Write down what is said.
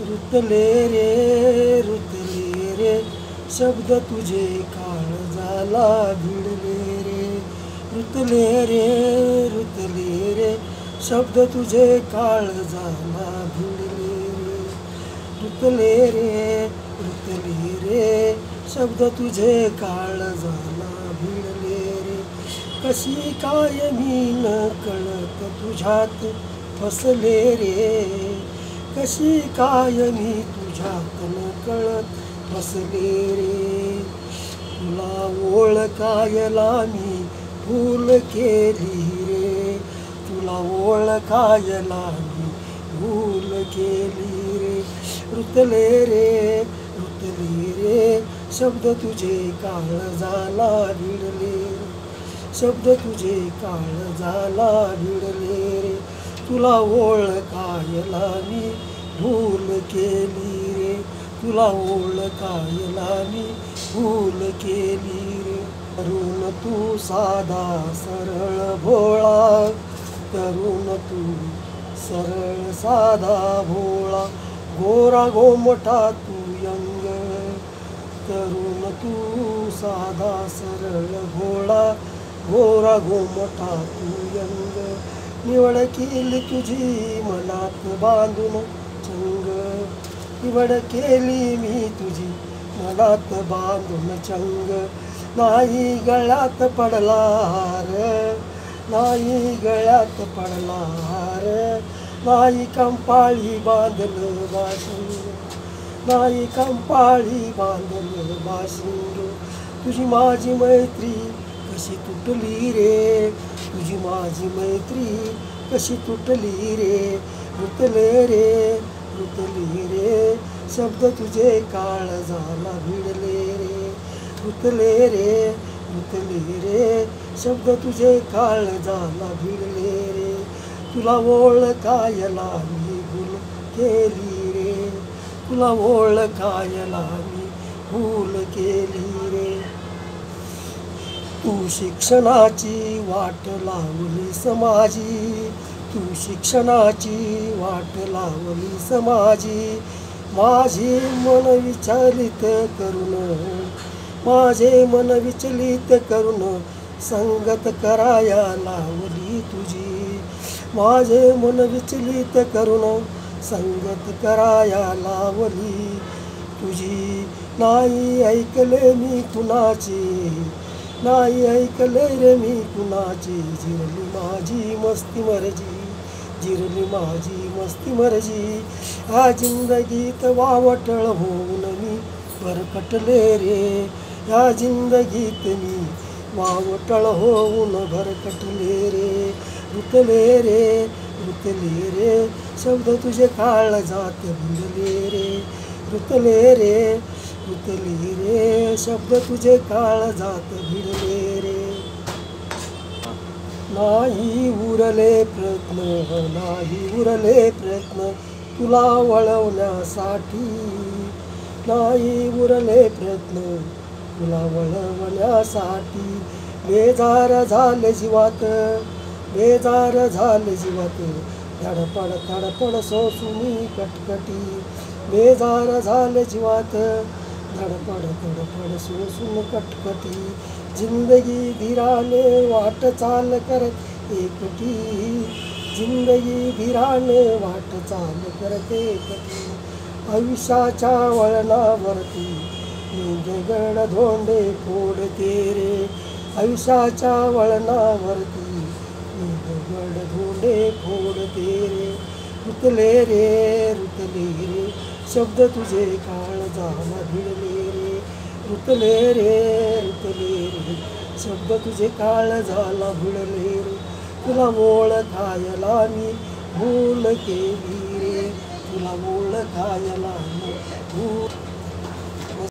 रुतले रे रुतले रे शब्द तुझे काळजाला भिडले रे. रुतले रे रुतले रे शब्द तुझे काळजाला भिडले रे. रुतले रे शब्द तुझे काळजाला भिडले रे. कशी काय मी न कळत तुझ्यात फसले रे. कशी काय मी तुझ्यात न कळत फसले रे. तुला ओळखायला मी भूल केली रे. तुला ओळखायला मी भूल केली रे. रुतले रे शब्द तुझे काळजाला भिडले रे. शब्द तुझे काळजाला भिडले रे. तुला ओळखायला मी भूल केली रे. तुला ओळखायला मी भूल केली रे. तरुण तू साधा सरळ भोळा. तरुण तू सरळ साधा भोळा. गोरा गोमटा तू यंग. तरुण तू साधा सरळ भोळा. गोरा गोमटा तू यंग. निवड केली तुझी मनात बांधून चंग. निवड केली मी तुझी मनात बांधून चंग. नाही गळ्यात पडला हार. नाही गळ्यात पडला हार. नाही कंपाळी बांधलं बाशिंग. नाही कंपाळी बांधलं बाशिंग. तुझी माझी मैत्री कशी तुटली रे. तुझी माझी मैत्री कशी तुटली रे. रुतले रे शब्द तुझे काळजाला भिडले रे. रुतले रे शब्द तुझे काळजाला भिडले रे. तुला ओळखायला मी भूल केली रे. तुला ओळखायला मी भूल केली रे. तू शिक्षणाची वाट लावली समाजी. तू शिक्षणाची वाट लावली समाजी. माझे मन विचलित करून. माझे मन विचलित करून संगत कराया लावली तुझी. माझे मन विचलित करून संगत कराया लावली तुझी. नाही ऐकले मी कुणाचे. नाही ऐकले रे मी कुणाची. जिरली माझी मस्ती मर्जी. जिरली माझी मस्ती मर्जी. ह्या जिंदगीत वावटळ होऊन मी भरकटले रे. ह्या जिंदगीत मी वावटळ होऊन भरकटले रे. रुतले रे शब्द तुझे काळजात भिडले रे. रुतले रे शब्द तुझे काळजात भिडले रे. नाही उरले प्रयत्न तुला वळवण्यासाठी. नाही उरले प्रयत्न तुला वळवण्यासाठी. बेजार झाले जीवात. बेजार झाले जीवात. धडपड सोसुनी कटकटी. बेजार झाले जीवात. धडपड सोसून कटकटी. जिंदगी धीराने वाट चाल करत एकटी. जिंदगी धीराने वाट चाल करत एकटी. आयुष्याच्या वळणावरती मी दगड धोंडे फोडते रे. आयुष्याच्या वळणावरती मी दगड धोंडे फोडते रे. रुतले रे शब्द तुझे काळजाला भिडले रे. रुतले रे शब्द तुझे काळजाला भिडले रे. तुला ओळखायला मी भूल केली रे. तुला ओळखायला मी भूल